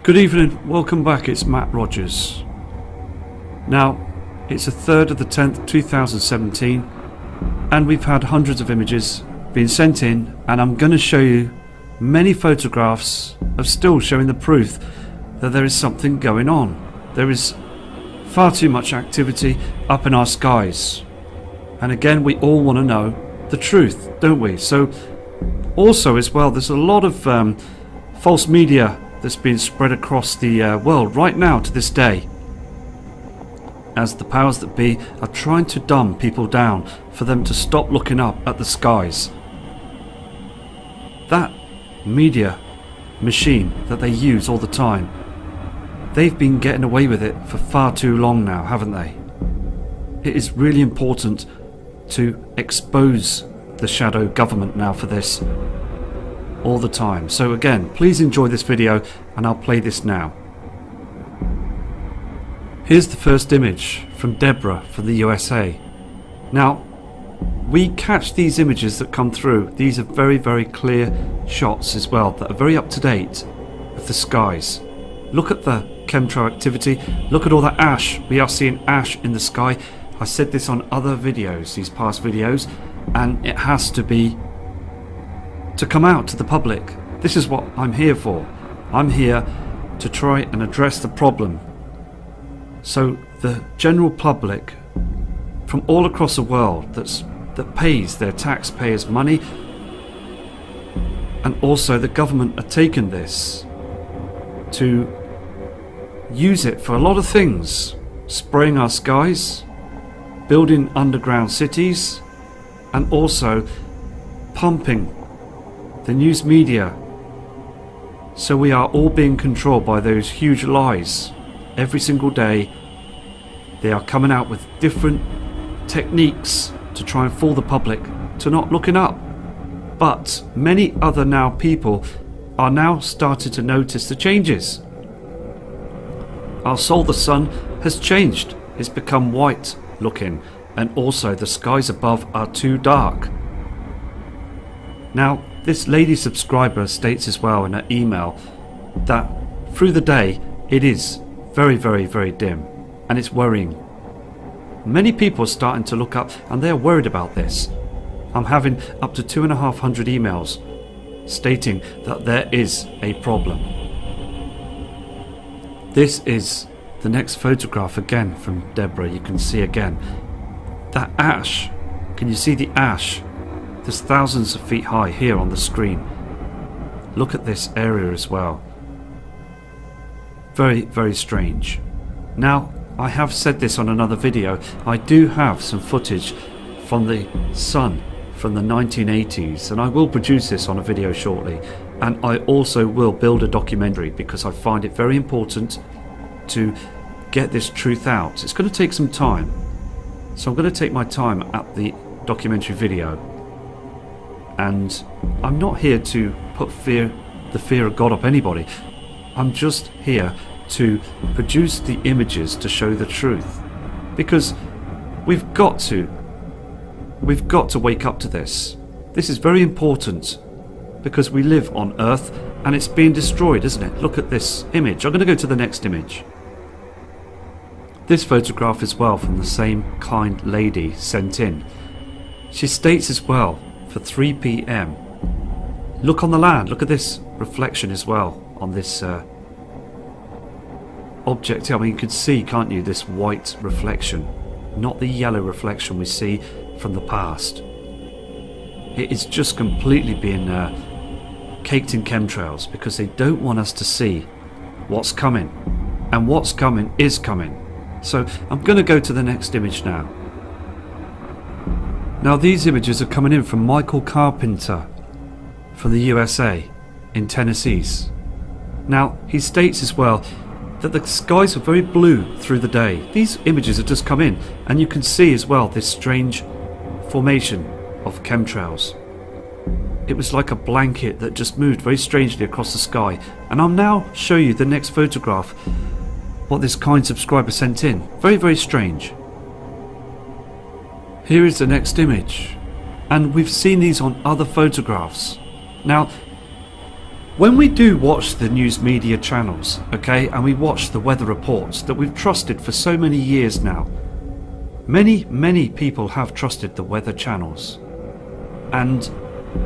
Good evening, welcome back, it's Matt Rogers. Now, it's the 3rd of the 10th, 2017, and we've had hundreds of images being sent in, and I'm going to show you many photographs of still showing the proof that there is something going on. There is far too much activity up in our skies. And again, we all want to know the truth, don't we? So, also as well, there's a lot of false media that's been spread across the world right now to this day, as the powers that be are trying to dumb people down for them to stop looking up at the skies. That media machine that they use all the time, they've been getting away with it for far too long now, haven't they? It is really important to expose the shadow government now for this all the time. So again, please enjoy this video and I'll play this now. Here's the first image from Deborah from the USA. Now, we catch these images that come through. These are very, very clear shots as well that are very up to date of the skies. Look at the chemtrail activity. Look at all the ash. We are seeing ash in the sky. I said this on other videos, these past videos, and it has to come out to the public. This is what I'm here for. I'm here to try and address the problem, so the general public from all across the world that pays their taxpayers' money, and also the government are taking this to use it for a lot of things, spraying our skies, building underground cities, and also pumping the news media. So we are all being controlled by those huge lies. Every single day they are coming out with different techniques to try and fool the public to not looking up. But many other now people are now starting to notice the changes. Our solar sun has changed. It's become white looking, and also the skies above are too dark. Now, this lady subscriber states as well in her email that through the day it is very, very, very dim, and it's worrying. Many people are starting to look up and they're worried about this. I'm having up to 2,500 emails stating that there is a problem. This is the next photograph again from Deborah. You can see again that ash. Can you see the ash? There's thousands of feet high here on the screen. Look at this area as well. Very, very strange. Now, I have said this on another video. I do have some footage from the sun from the 1980s, and I will produce this on a video shortly. And I also will build a documentary because I find it very important to get this truth out. It's going to take some time, so I'm going to take my time at the documentary video. And I'm not here to put the fear of God up anybody. I'm just here to produce the images to show the truth, because we've got to wake up to this. This is very important because we live on Earth and it's being destroyed, isn't it? Look at this image. I'm going to go to the next image. This photograph as well from the same kind lady sent in. She states as well, for 3 p.m. look on the land. Look at this reflection as well on this object. I mean, you can see, can't you, this white reflection, not the yellow reflection we see from the past. It is just completely being caked in chemtrails because they don't want us to see what's coming, and what's coming is coming. So I'm going to go to the next image now. Now, these images are coming in from Michael Carpenter from the USA in Tennessee. Now, he states as well that the skies are very blue through the day. These images have just come in, and you can see as well this strange formation of chemtrails. It was like a blanket that just moved very strangely across the sky. And I'll now show you the next photograph, what this kind subscriber sent in. Very, very strange. Here is the next image, and we've seen these on other photographs. Now, When we do watch the news media channels, okay, and we watch the weather reports that we've trusted for so many years now, many people have trusted the weather channels. And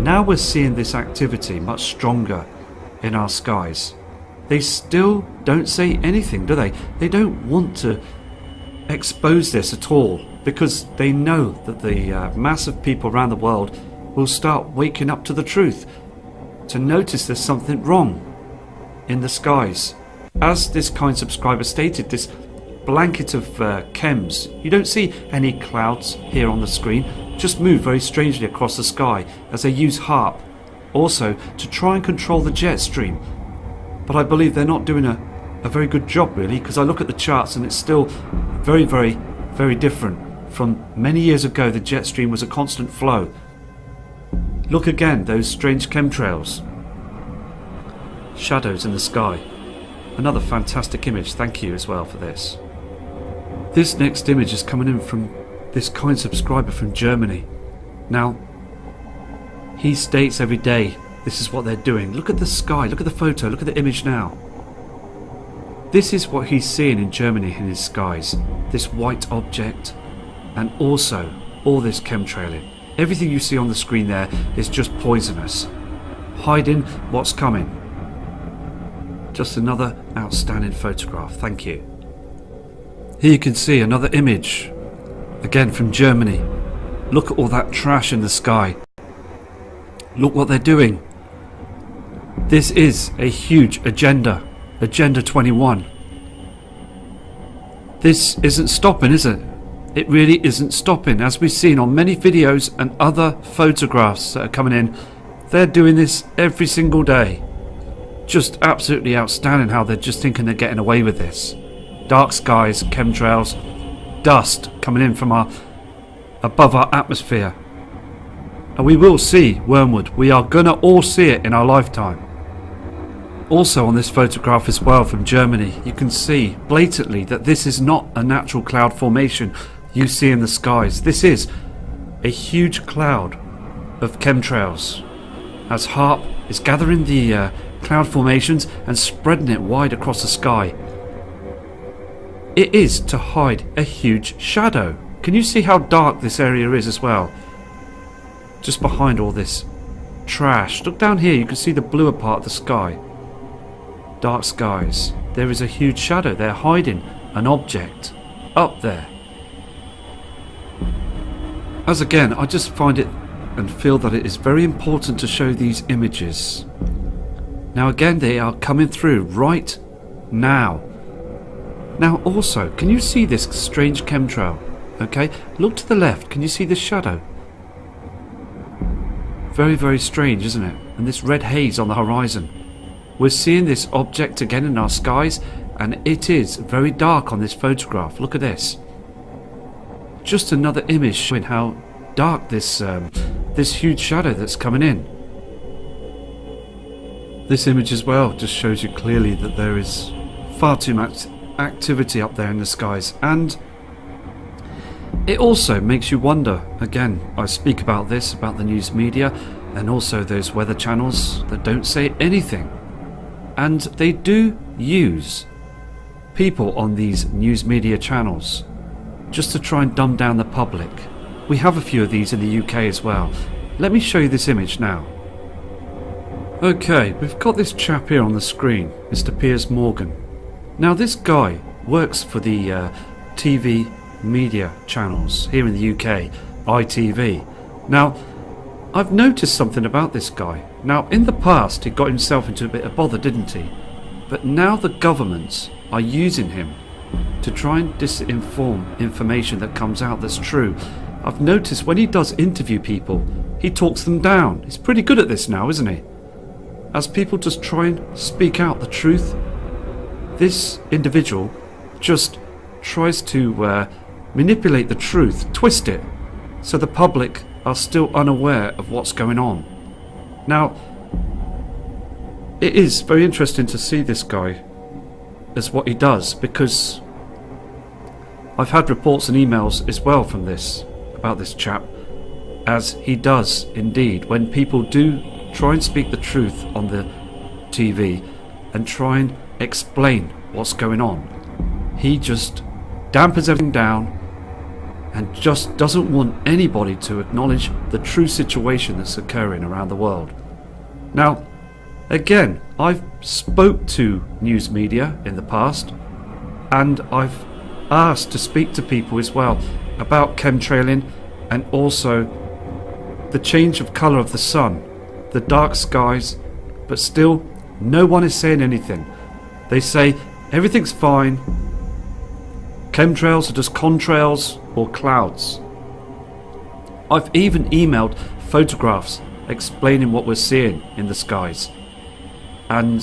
now we're seeing this activity much stronger in our skies. They still don't say anything, do they? They don't want to expose this at all because they know that the mass of people around the world will start waking up to the truth, to notice there's something wrong in the skies. As this kind subscriber stated, this blanket of chems, you don't see any clouds here on the screen, just move very strangely across the sky as they use HAARP also to try and control the jet stream. But I believe they're not doing a very good job really, because I look at the charts and it's still very different from many years ago. The jet stream was a constant flow. Look again, those strange chemtrails, shadows in the sky. Another fantastic image, thank you as well for this. This next image is coming in from this kind subscriber from Germany. Now, he states every day this is what they're doing. Look at the sky, look at the photo, look at the image now. This is what he's seeing in Germany in his skies. This white object and also all this chemtrailing. Everything you see on the screen there is just poisonous, hiding what's coming. Just another outstanding photograph, thank you. Here you can see another image, again from Germany. Look at all that trash in the sky. Look what they're doing. This is a huge agenda, Agenda 21. This isn't stopping, is it? It really isn't stopping. As we've seen on many videos and other photographs that are coming in, they're doing this every single day. Just absolutely outstanding how they're just thinking they're getting away with this. Dark skies, chemtrails, dust coming in from above our atmosphere. And we will see Wormwood. We are gonna all see it in our lifetime. Also on this photograph as well from Germany, you can see blatantly that this is not a natural cloud formation you see in the skies. This is a huge cloud of chemtrails as HAARP is gathering the cloud formations and spreading it wide across the sky. It is to hide a huge shadow. Can you see how dark this area is as well? Just behind all this trash. Look down here, you can see the bluer part of the sky. Dark skies. There is a huge shadow. They're hiding an object up there. As again, I just find it and feel that it is very important to show these images. Now again, they are coming through right now. Now also, can you see this strange chemtrail? Okay, look to the left. Can you see the shadow? Very strange, isn't it? And this red haze on the horizon. We're seeing this object again in our skies, and it is very dark on this photograph. Look at this. Just another image showing how dark this huge shadow that's coming in. This image as well just shows you clearly that there is far too much activity up there in the skies, and it also makes you wonder. Again, I speak about this, about the news media and also those weather channels that don't say anything. And they do use people on these news media channels just to try and dumb down the public. We have a few of these in the UK as well. Let me show you this image now. Okay, we've got this chap here on the screen, Mr. Piers Morgan. Now this guy works for the TV media channels here in the UK, ITV. Now, I've noticed something about this guy. Now, in the past, he got himself into a bit of bother, didn't he? But now the governments are using him to try and disinform information that comes out that's true. I've noticed when he does interview people, he talks them down. He's pretty good at this now, isn't he? As people just try and speak out the truth, this individual just tries to manipulate the truth, twist it, so the public are still unaware of what's going on. Now, it is very interesting to see this guy as what he does, because I've had reports and emails as well from this, about this chap, as he does indeed, when people do try and speak the truth on the TV and try and explain what's going on. He just dampens everything down and just doesn't want anybody to acknowledge the true situation that's occurring around the world. Now, again, I've spoke to news media in the past, and I've asked to speak to people as well about chemtrailing and also the change of colour of the sun, the dark skies, but still no one is saying anything. They say everything's fine, chemtrails are just contrails or clouds. I've even emailed photographs explaining what we're seeing in the skies, and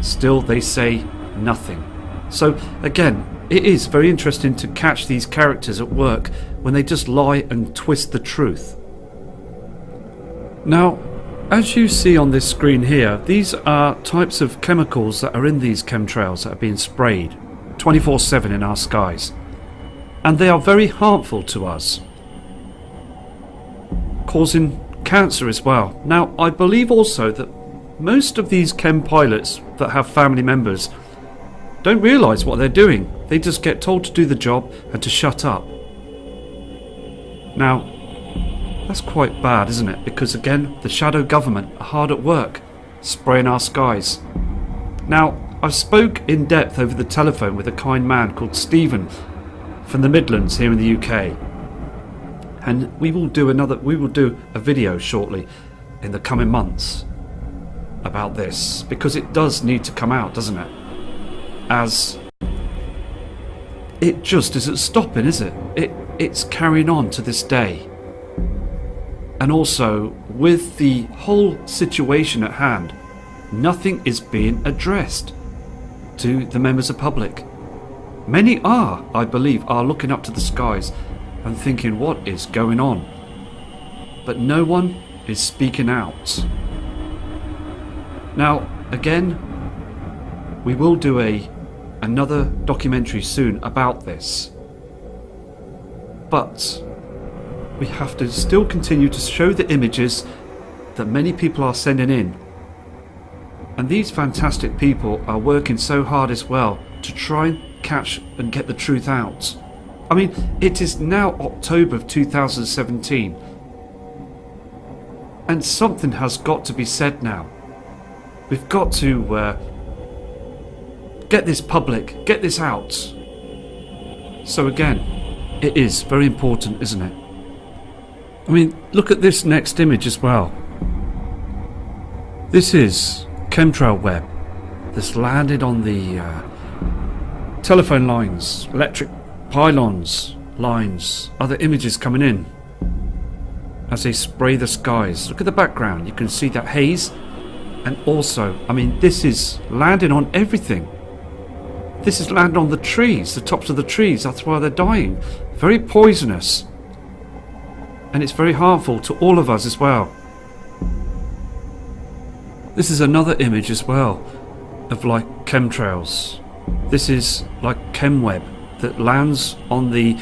still they say nothing. So again, it is very interesting to catch these characters at work when they just lie and twist the truth. Now, as you see on this screen here, these are types of chemicals that are in these chemtrails that are being sprayed 24/7 in our skies, and they are very harmful to us, causing cancer as well. Now, I believe also that most of these chem pilots that have family members don't realise what they're doing. They just get told to do the job and to shut up. Now, that's quite bad, isn't it? Because again, the shadow government are hard at work, spraying our skies. Now, I spoke in depth over the telephone with a kind man called Stephen from the Midlands here in the UK. And we will do a video shortly in the coming months about this, because it does need to come out, doesn't it? As it just isn't stopping, is it? It's carrying on to this day. And also, with the whole situation at hand, nothing is being addressed to the members of the public. Many are, I believe, are looking up to the skies and thinking, what is going on? But no one is speaking out. Now, again, we will do another documentary soon about this. But we have to still continue to show the images that many people are sending in. And these fantastic people are working so hard as well to try and catch and get the truth out. I mean, it is now October of 2017. And something has got to be said now. We've got to get this public, get this out. So again, it is very important, isn't it? I mean, look at this next image as well. This is chemtrail web that's landed on the telephone lines, electric pylons, lines, other images coming in as they spray the skies. Look at the background, you can see that haze. And also, I mean, this is landing on everything. This is landing on the trees, the tops of the trees. That's why they're dying. Very poisonous. And it's very harmful to all of us as well. This is another image as well of like chemtrails. This is like chemweb that lands on the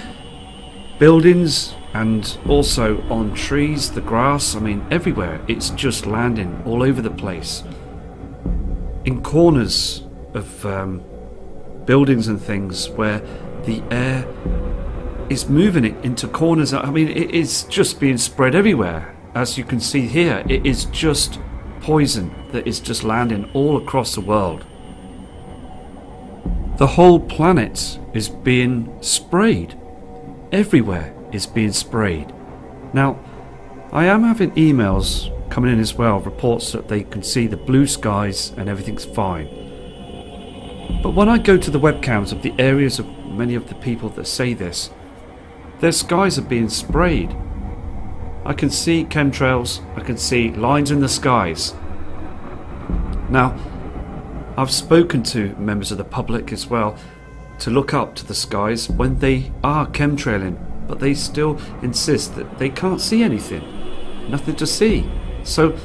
buildings and also on trees, the grass. I mean, everywhere. It's just landing all over the place. In corners of buildings and things where the air is moving it into corners. I mean, it is just being spread everywhere. As you can see here, it is just poison that is just landing all across the world. The whole planet is being sprayed. Everywhere is being sprayed. Now, I am having emails coming in as well, reports that they can see the blue skies and everything's fine. But when I go to the webcams of the areas of many of the people that say this, their skies are being sprayed. I can see chemtrails, I can see lines in the skies. Now, I've spoken to members of the public as well to look up to the skies when they are chemtrailing, but they still insist that they can't see anything. Nothing to see. So,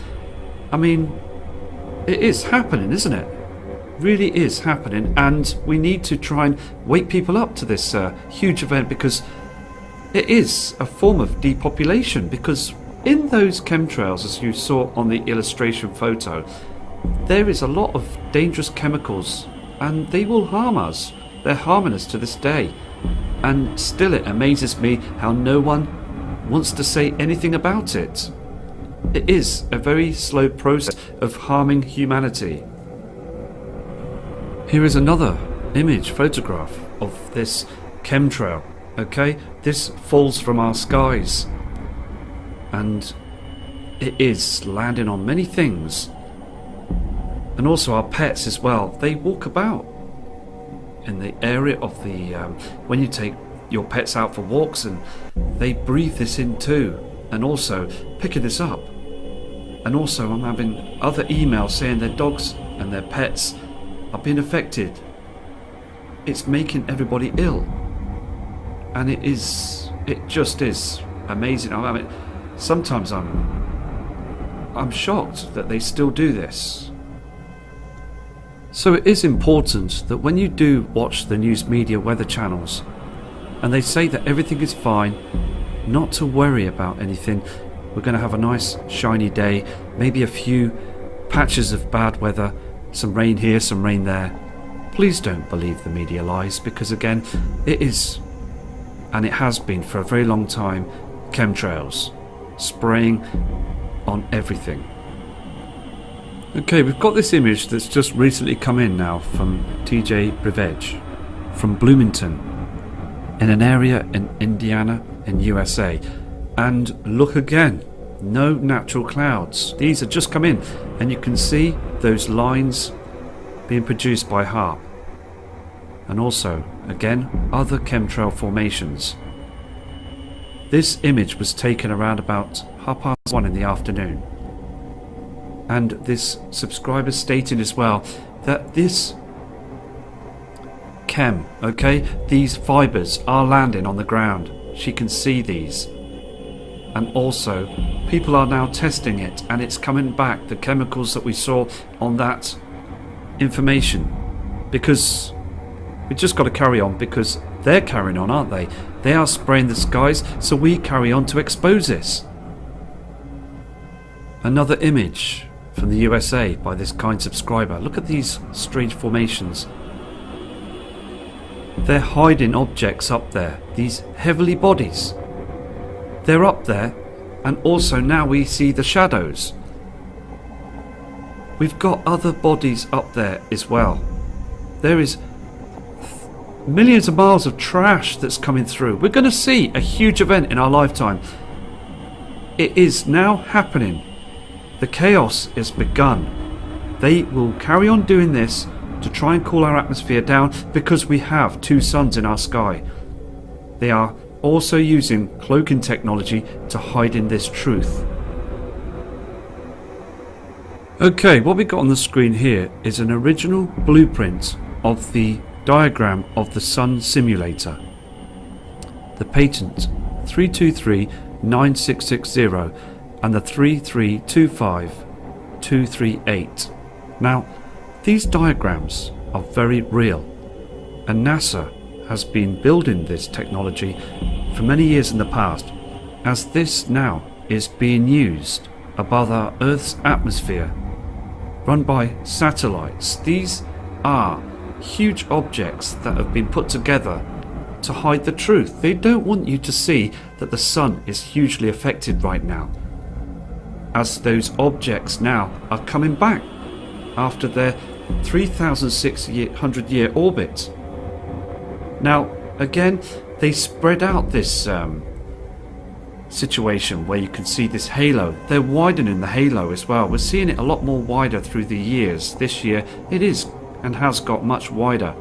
I mean, it is happening, isn't it? Really is happening, and we need to try and wake people up to this huge event, because it is a form of depopulation. Because in those chemtrails, as you saw on the illustration photo, there is a lot of dangerous chemicals and they will harm us. They're harming us to this day. And still it amazes me how no one wants to say anything about it. It is a very slow process of harming humanity. Here is another photograph of this chemtrail. Okay, this falls from our skies and it is landing on many things, and also our pets as well. They walk about in the area of the when you take your pets out for walks, and they breathe this in too, and also picking this up. And also I'm having other emails saying their dogs and their pets are being affected. It's making everybody ill, and it just is amazing. I mean, sometimes I'm shocked that they still do this. So it is important that when you do watch the news media weather channels and they say that everything is fine, not to worry about anything. We're going to have a nice shiny day, maybe a few patches of bad weather, some rain here, some rain there. Please don't believe the media lies, because again, it is, and it has been for a very long time, chemtrails spraying on everything. Okay, we've got this image that's just recently come in now from TJ Brevej from Bloomington in an area in Indiana in USA. And look again, no natural clouds. These have just come in, and you can see those lines being produced by HAARP. And also, again, other chemtrail formations. This image was taken around about 1:30 in the afternoon. And this subscriber stating as well that this chem, okay, these fibres are landing on the ground. She can see these. And also, people are now testing it, and it's coming back, the chemicals that we saw on that information. Because we just got to carry on, because they're carrying on, aren't they? They are spraying the skies, so we carry on to expose this. Another image from the USA by this kind subscriber. Look at these strange formations. They're hiding objects up there, these heavenly bodies. They're up there, and also now we see the shadows. We've got other bodies up there as well. There is millions of miles of trash that's coming through. We're going to see a huge event in our lifetime. It is now happening. The chaos has begun. They will carry on doing this to try and cool our atmosphere down, because we have two suns in our sky. They are also using cloaking technology to hide in this truth. Okay, what we got on the screen here is an original blueprint of the diagram of the Sun simulator. The patent 3239660 and the 3325238. Now, these diagrams are very real, and NASA has been building this technology for many years in the past, as this now is being used above our Earth's atmosphere, run by satellites. These are huge objects that have been put together to hide the truth. They don't want you to see that the sun is hugely affected right now, as those objects now are coming back after their 3,600 year orbit. Now, again, they spread out this situation where you can see this halo. They're widening the halo as well. We're seeing it a lot more wider through the years. This year it is and has got much wider.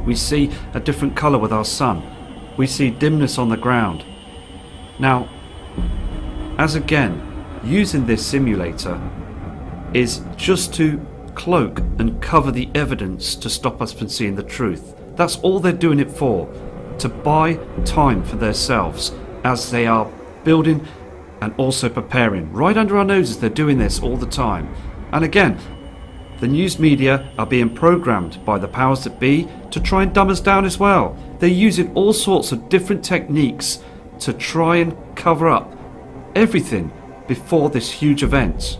We see a different colour with our sun. We see dimness on the ground. Now, as again, using this simulator is just to cloak and cover the evidence to stop us from seeing the truth. That's all they're doing it for, to buy time for themselves as they are building and also preparing. Right under our noses they're doing this all the time. And again, the news media are being programmed by the powers that be to try and dumb us down as well. They're using all sorts of different techniques to try and cover up everything before this huge event.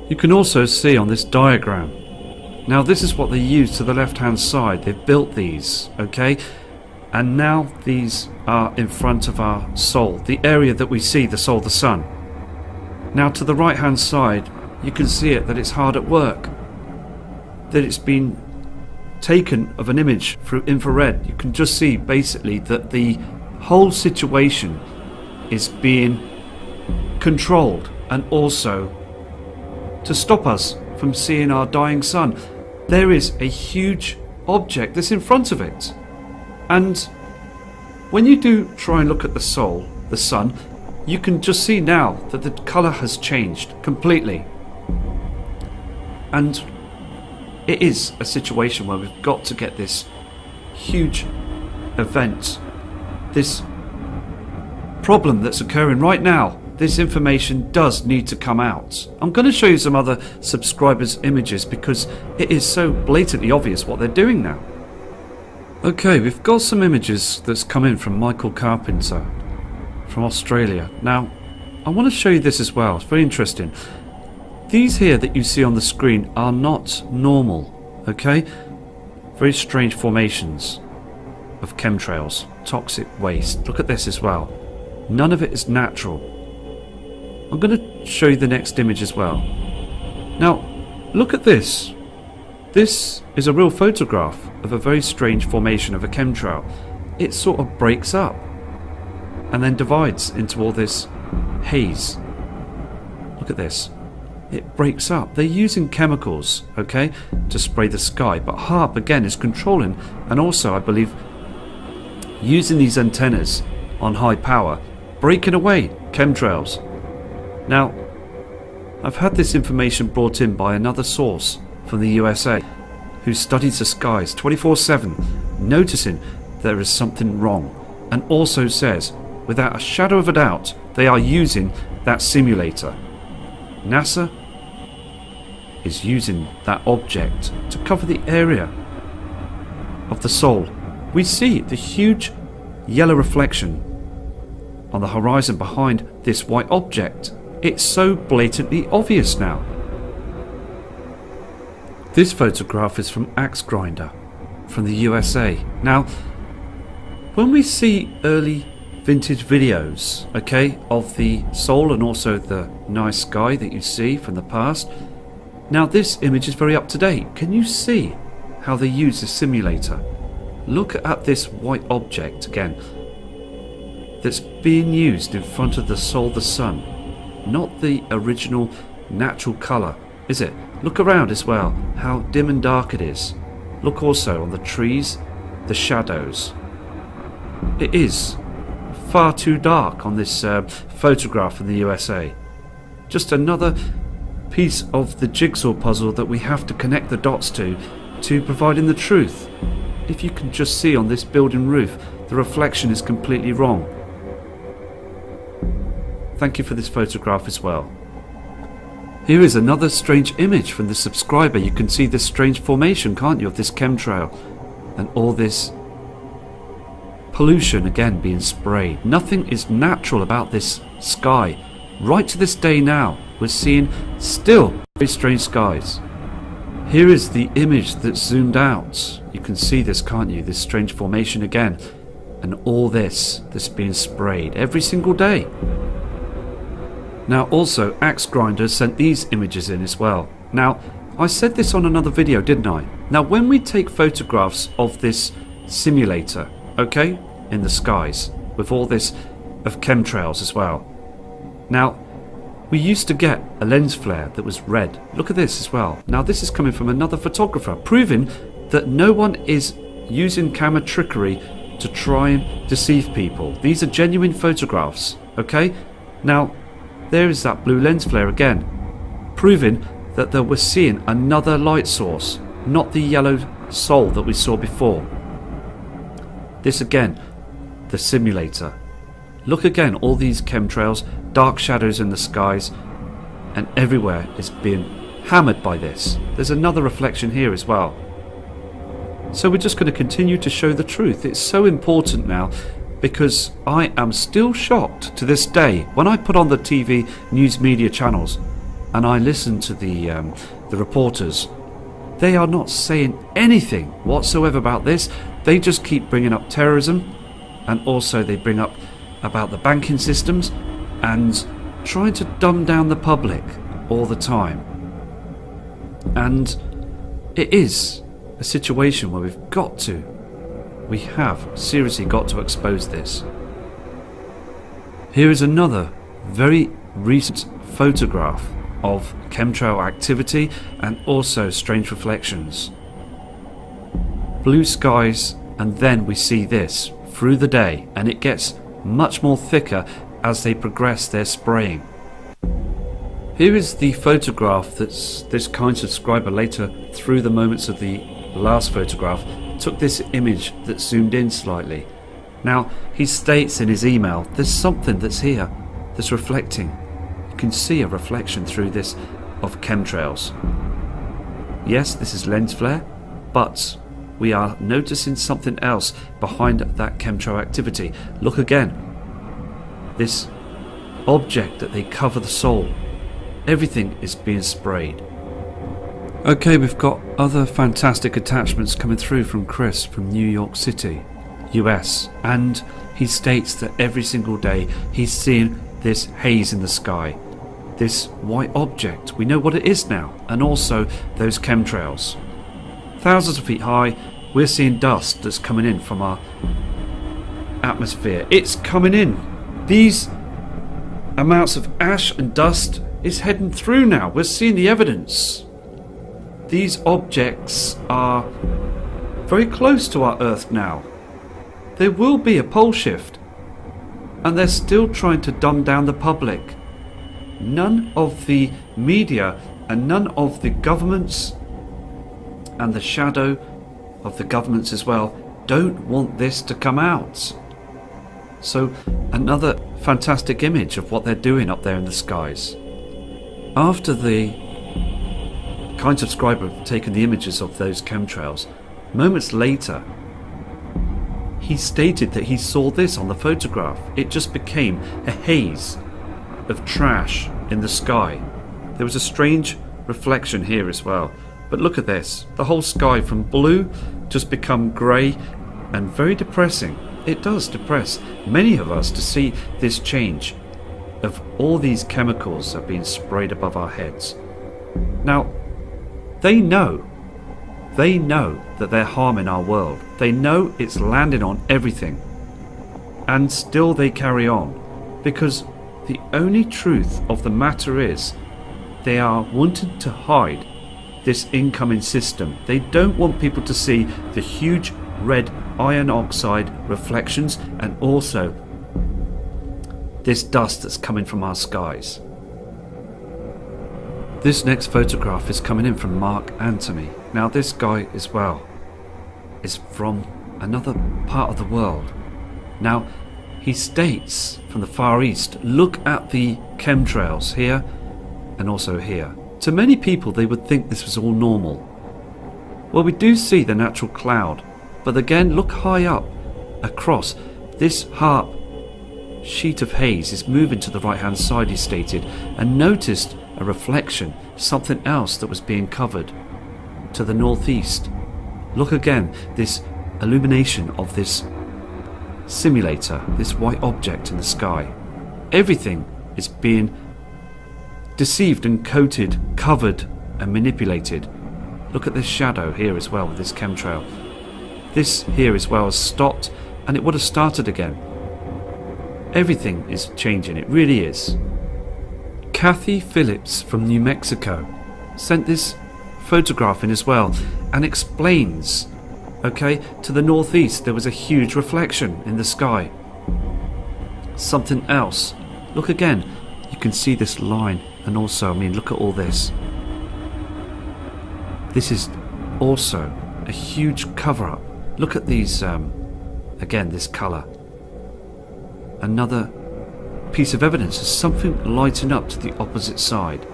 You can also see on this diagram. Now this is what they use to the left hand side. They've built these, okay? And now these are in front of our Sol, the area that we see, the Sol, the sun. Now to the right hand side, you can see it, that it's hard at work. That it's been taken of an image through infrared. You can just see basically that the whole situation is being controlled, and also to stop us from seeing our dying sun. There is a huge object that's in front of it, and when you do try and look at the Sol, the sun, you can just see now that the colour has changed completely. And it is a situation where we've got to get this huge event, this problem that's occurring right now. This information does need to come out. I'm going to show you some other subscribers' images because it is so blatantly obvious what they're doing now. Okay, we've got some images that's come in from Michael Carpenter from Australia. Now, I want to show you this as well. It's very interesting. These here that you see on the screen are not normal, okay? Very strange formations of chemtrails, toxic waste. Look at this as well. None of it is natural. I'm going to show you the next image as well. Now, look at this. This is a real photograph of a very strange formation of a chemtrail. It sort of breaks up and then divides into all this haze. Look at this. It breaks up. They're using chemicals, okay, to spray the sky, but HAARP again is controlling, and also I believe using these antennas on high power, breaking away chemtrails. Now, I've had this information brought in by another source from the USA who studies the skies 24/7, noticing there is something wrong, and also says, without a shadow of a doubt, they are using that simulator. NASA is using that object to cover the area of the Sol. We see the huge yellow reflection on the horizon behind this white object. It's so blatantly obvious now. This photograph is from Axe Grinder from the USA. Now, when we see early vintage videos, okay, of the Sol and also the nice sky that you see from the past, now this image is very up to date. Can you see how they use the simulator? Look at this white object again that's being used in front of the Sol, the sun. Not the original natural colour, is it? Look around as well, how dim and dark it is. Look also on the trees, the shadows. It is far too dark on this photograph from the USA. Just another piece of the jigsaw puzzle that we have to connect the dots to providing the truth. If you can just see on this building roof, the reflection is completely wrong. Thank you for this photograph as well. Here is another strange image from the subscriber. You can see this strange formation, can't you, of this chemtrail and all this pollution again being sprayed. Nothing is natural about this sky. Right to this day now, we're seeing still very strange skies. Here is the image that's zoomed out. You can see this, can't you? This strange formation again. And all this that's being sprayed every single day. Now also, Axe Grinder sent these images in as well. Now, I said this on another video, didn't I? Now, when we take photographs of this simulator, okay, in the skies, with all this of chemtrails as well. Now, we used to get a lens flare that was red. Look at this as well. Now, this is coming from another photographer, proving that no one is using camera trickery to try and deceive people. These are genuine photographs, okay? Now, there is that blue lens flare again, proving that they were seeing another light source, not the yellow Sol that we saw before. This again, the simulator. Look again, all these chemtrails, dark shadows in the skies, and everywhere is being hammered by this. There's another reflection here as well. So we're just going to continue to show the truth. It's so important now, because I am still shocked to this day when I put on the TV news media channels and I listened to the reporters. They are not saying anything whatsoever about this. They just keep bringing up terrorism, and also they bring up about the banking systems and trying to dumb down the public all the time. And it is a situation where we have seriously got to expose this. Here is another very recent photograph of chemtrail activity and also strange reflections. Blue skies, and then we see this through the day, and it gets much more thicker as they progress their spraying. Here is the photograph that this kind subscriber later, through the moments of the last photograph, took this image that zoomed in slightly. Now, he states in his email, there's something that's here that's reflecting. You can see a reflection through this of chemtrails. Yes, this is lens flare, but we are noticing something else behind that chemtrail activity. Look again. This object that they cover the soul. Everything is being sprayed. Okay, we've got other fantastic attachments coming through from Chris from New York City, US, and he states that every single day he's seeing this haze in the sky, this white object. We know what it is now, and also those chemtrails. Thousands of feet high, we're seeing dust that's coming in from our atmosphere. It's coming in. These amounts of ash and dust is heading through now. We're seeing the evidence. These objects are very close to our Earth now. There will be a pole shift, and they're still trying to dumb down the public. None of the media and none of the governments and the shadow of the governments as well don't want this to come out. So another fantastic image of what they're doing up there in the skies. After the kind subscriber had taken the images of those chemtrails, moments later he stated that he saw this on the photograph. It just became a haze of trash in the sky. There was a strange reflection here as well. But look at this. The whole sky from blue just become grey and very depressing. It does depress many of us to see this change of all these chemicals that are being sprayed above our heads. Now, they know that they're harming our world. They know it's landing on everything. And still they carry on. Because the only truth of the matter is they are wanting to hide this incoming system. They don't want people to see the huge red iron oxide reflections and also this dust that's coming from our skies. This next photograph is coming in from Mark Antony. Now this guy as well is from another part of the world. Now he states from the Far East, look at the chemtrails here and also here. To many people they would think this was all normal. Well, we do see the natural cloud, but again look high up across this harp sheet of haze is moving to the right hand side, he stated, and noticed a reflection, something else that was being covered to the northeast. Look again, this illumination of this simulator, this white object in the sky. Everything is being deceived and coated, covered and manipulated. Look at this shadow here as well with this chemtrail. This here as well has stopped, and it would have started again. Everything is changing, it really is. Kathy Phillips from New Mexico sent this photograph in as well and explains, okay, to the northeast there was a huge reflection in the sky. Something else. Look again, you can see this line, and also, I mean, look at all this. This is also a huge cover-up. Look at these, again, this colour. Another piece of evidence is something lighting up to the opposite side.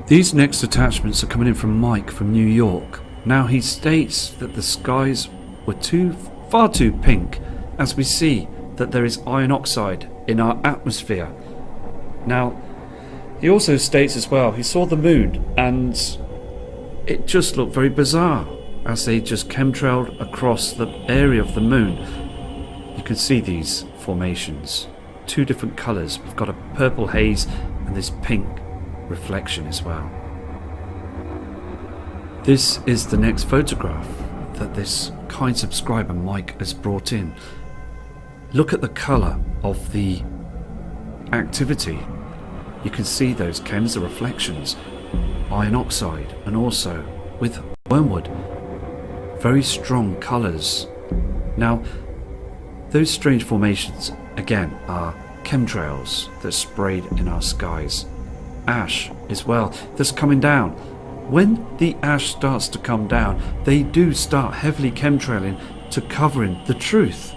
These next attachments are coming in from Mike from New York. Now he states that the skies were far too pink, as we see that there is iron oxide in our atmosphere. Now, he also states as well, he saw the moon and it just looked very bizarre as they just chemtrailed across the area of the moon. You can see these formations, 2 different colours. We've got a purple haze and this pink reflection as well. This is the next photograph that this kind subscriber Mike has brought in. Look at the colour of the activity. You can see those chems, the reflections, iron oxide, and also with wormwood. Very strong colours. Now, those strange formations, again, are chemtrails that's sprayed in our skies. Ash as well, that's coming down. When the ash starts to come down, they do start heavily chemtrailing to covering the truth.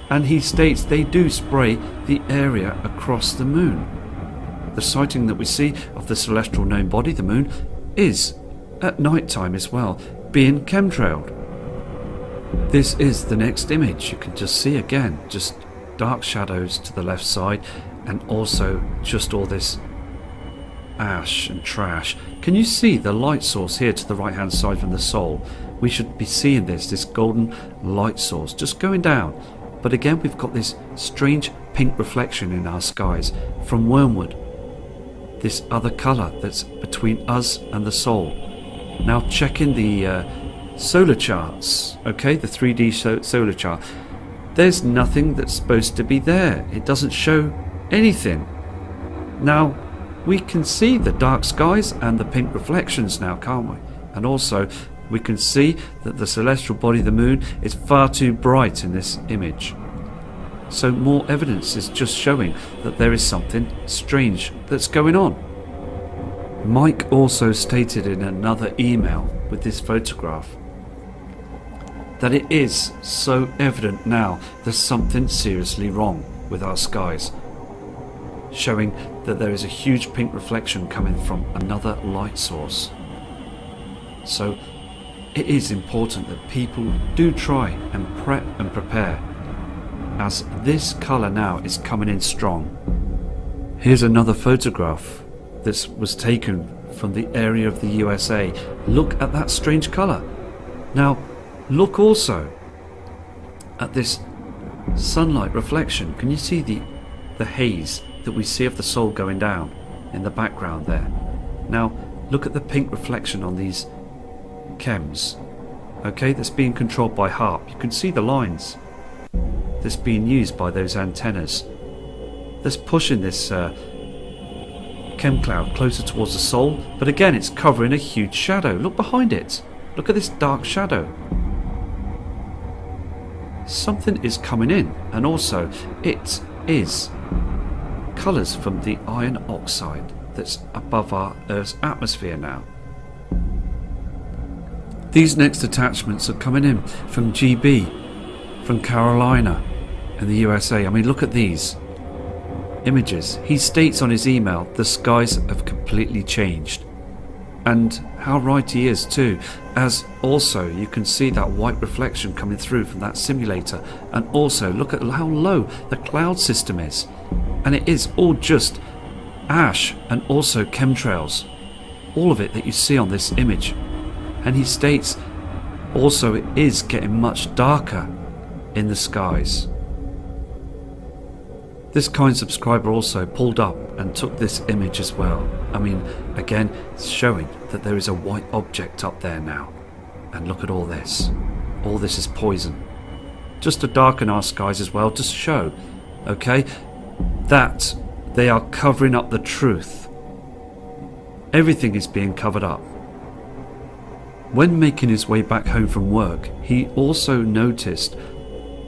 And he states they do spray the area across the moon. The sighting that we see of the celestial known body, the moon, is at night time as well, being chemtrailed. This is the next image. You can just see again, just dark shadows to the left side, and also just all this ash and trash. Can you see the light source here to the right hand side from the Sol? We should be seeing this golden light source just going down. But again, we've got this strange pink reflection in our skies from wormwood. This other colour that's between us and the Sol. Now checking the solar charts, okay, the 3D solar chart. There's nothing that's supposed to be there. It doesn't show anything. Now, we can see the dark skies and the pink reflections now, can't we? And also, we can see that the celestial body of the moon is far too bright in this image. So more evidence is just showing that there is something strange that's going on. Mike also stated in another email with this photograph that it is so evident now there's something seriously wrong with our skies, showing that there is a huge pink reflection coming from another light source. So it is important that people do try and prep and prepare, as this colour now is coming in strong. Here's another photograph that was taken from the area of the USA. Look at that strange colour. Now look also at this sunlight reflection. Can you see the haze that we see of the Sol going down in the background there? Now look at the pink reflection on these chems, okay, that's being controlled by HAARP. You can see the lines that's being used by those antennas that's pushing this chem cloud closer towards the Sol, but again it's covering a huge shadow. Look behind it. Look at this dark shadow. Something is coming in, and also it is colours from the iron oxide that's above our Earth's atmosphere now. These next attachments are coming in from GB, from Carolina in the USA. I mean, look at these images. He states on his email the skies have completely changed, and how right he is too, as also you can see that white reflection coming through from that simulator, and also look at how low the cloud system is, and it is all just ash and also chemtrails, all of it that you see on this image. And he states also it is getting much darker in the skies. This kind subscriber also pulled up and took this image as well. I mean, again, it's showing that there is a white object up there now. And look at all this. All this is poison. Just to darken our skies as well, to show, okay, that they are covering up the truth. Everything is being covered up. When making his way back home from work, he also noticed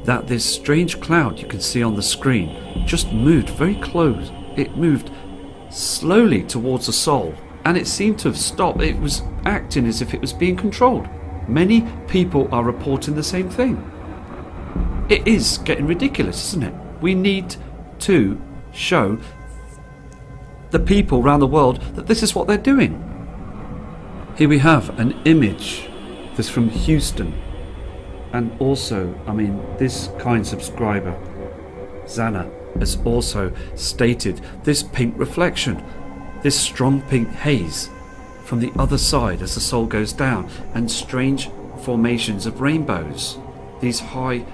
that this strange cloud you can see on the screen just moved very close. It moved slowly towards the Sol, and it seemed to have stopped. It was acting as if it was being controlled. Many people are reporting the same thing. It is getting ridiculous, isn't it? We need to show the people around the world that this is what they're doing. Here we have an image that's from Houston, and also, I mean, this kind subscriber, Zana, has also stated this pink reflection, this strong pink haze from the other side as the Sol goes down, and strange formations of rainbows, these high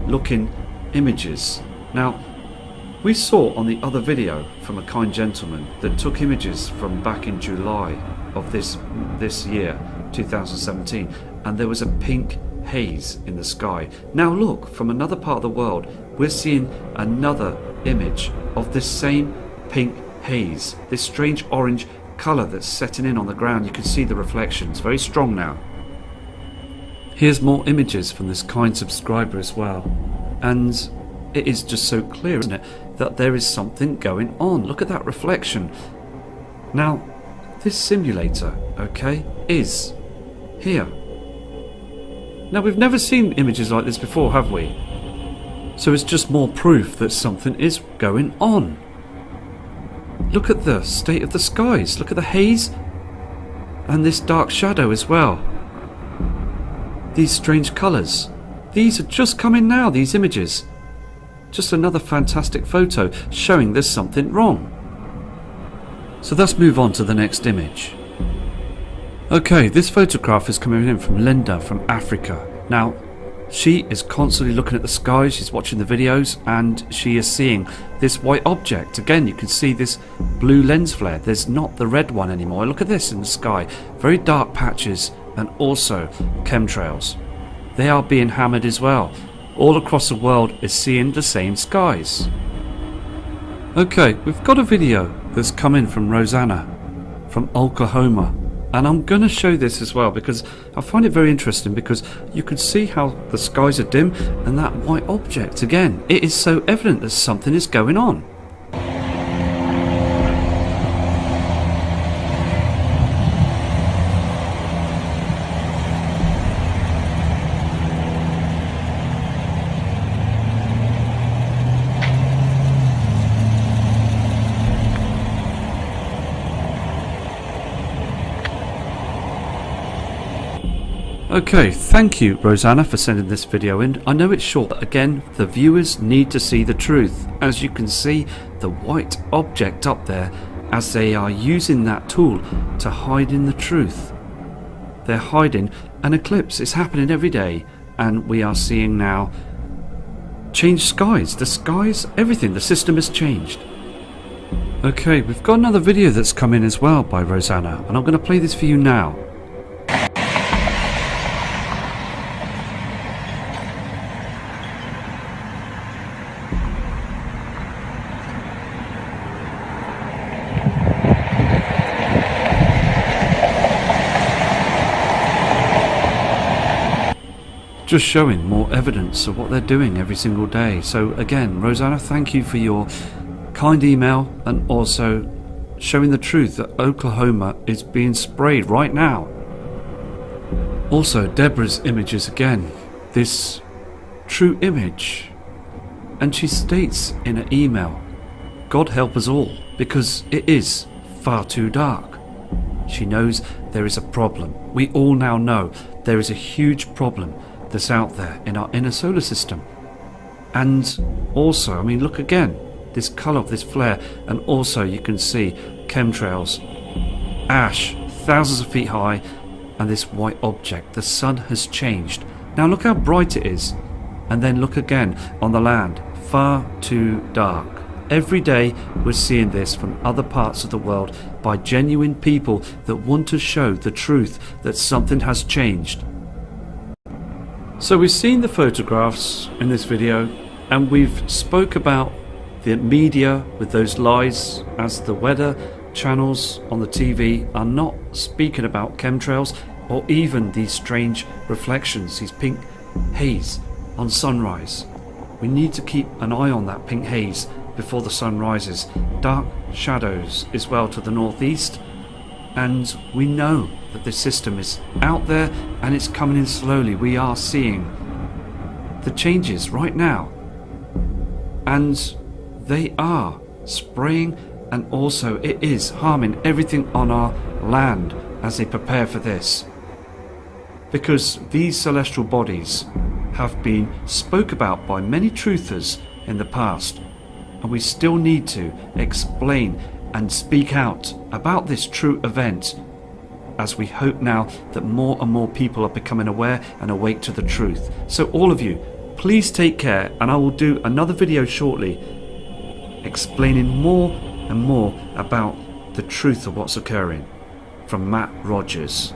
looking images. Now, we saw on the other video from a kind gentleman that took images from back in July of this year, 2017, and there was a pink haze in the sky. Now look, from another part of the world, we're seeing another image of this same pink haze, this strange orange colour that's setting in on the ground. You can see the reflections, very strong now. Here's more images from this kind subscriber as well, and it is just so clear, isn't it, that there is something going on. Look at that reflection. Now, this simulator, okay, is here. Now, we've never seen images like this before, have we? So it's just more proof that something is going on. Look at the state of the skies. Look at the haze and this dark shadow as well. These strange colours. These are just coming now, these images. Just another fantastic photo showing there's something wrong. So let's move on to the next image. Okay, this photograph is coming in from Linda from Africa. Now, she is constantly looking at the sky, she's watching the videos, and she is seeing this white object. Again, you can see this blue lens flare. There's not the red one anymore. Look at this in the sky. Very dark patches, and also chemtrails. They are being hammered as well. All across the world is seeing the same skies. Okay, we've got a video that's come in from Rosanna from Oklahoma. And I'm going to show this as well because I find it very interesting, because you can see how the skies are dim and that white object again. It is so evident that something is going on. Okay, thank you Rosanna for sending this video in. I know it's short, but again, the viewers need to see the truth. As you can see, the white object up there, as they are using that tool to hide in the truth. They're hiding an eclipse. It's happening every day, and we are seeing now changed skies. The skies, everything, the system has changed. Okay, we've got another video that's come in as well by Rosanna, and I'm going to play this for you now. Just showing more evidence of what they're doing every single day. So again, Rosanna, thank you for your kind email, and also showing the truth that Oklahoma is being sprayed right now. Also, Deborah's images again, this true image, and she states in an email, God help us all, because it is far too dark. She knows there is a problem. We all now know there is a huge problem that's out there in our inner solar system. And also, I mean, look again, this colour of this flare, and also you can see chemtrails, ash, thousands of feet high, and this white object. The sun has changed. Now look how bright it is, and then look again on the land, far too dark. Every day we're seeing this from other parts of the world by genuine people that want to show the truth that something has changed. So we've seen the photographs in this video, and we've spoke about the media with those lies, as the weather channels on the TV are not speaking about chemtrails or even these strange reflections, these pink haze on sunrise. We need to keep an eye on that pink haze before the sun rises. Dark shadows as well to the northeast, and we know that this system is out there and it's coming in slowly. We are seeing the changes right now, and they are spraying, and also it is harming everything on our land as they prepare for this, because these celestial bodies have been spoke about by many truthers in the past, and we still need to explain and speak out about this true event, as we hope now that more and more people are becoming aware and awake to the truth. So all of you, please take care, and I will do another video shortly explaining more and more about the truth of what's occurring. From Matt Rogers.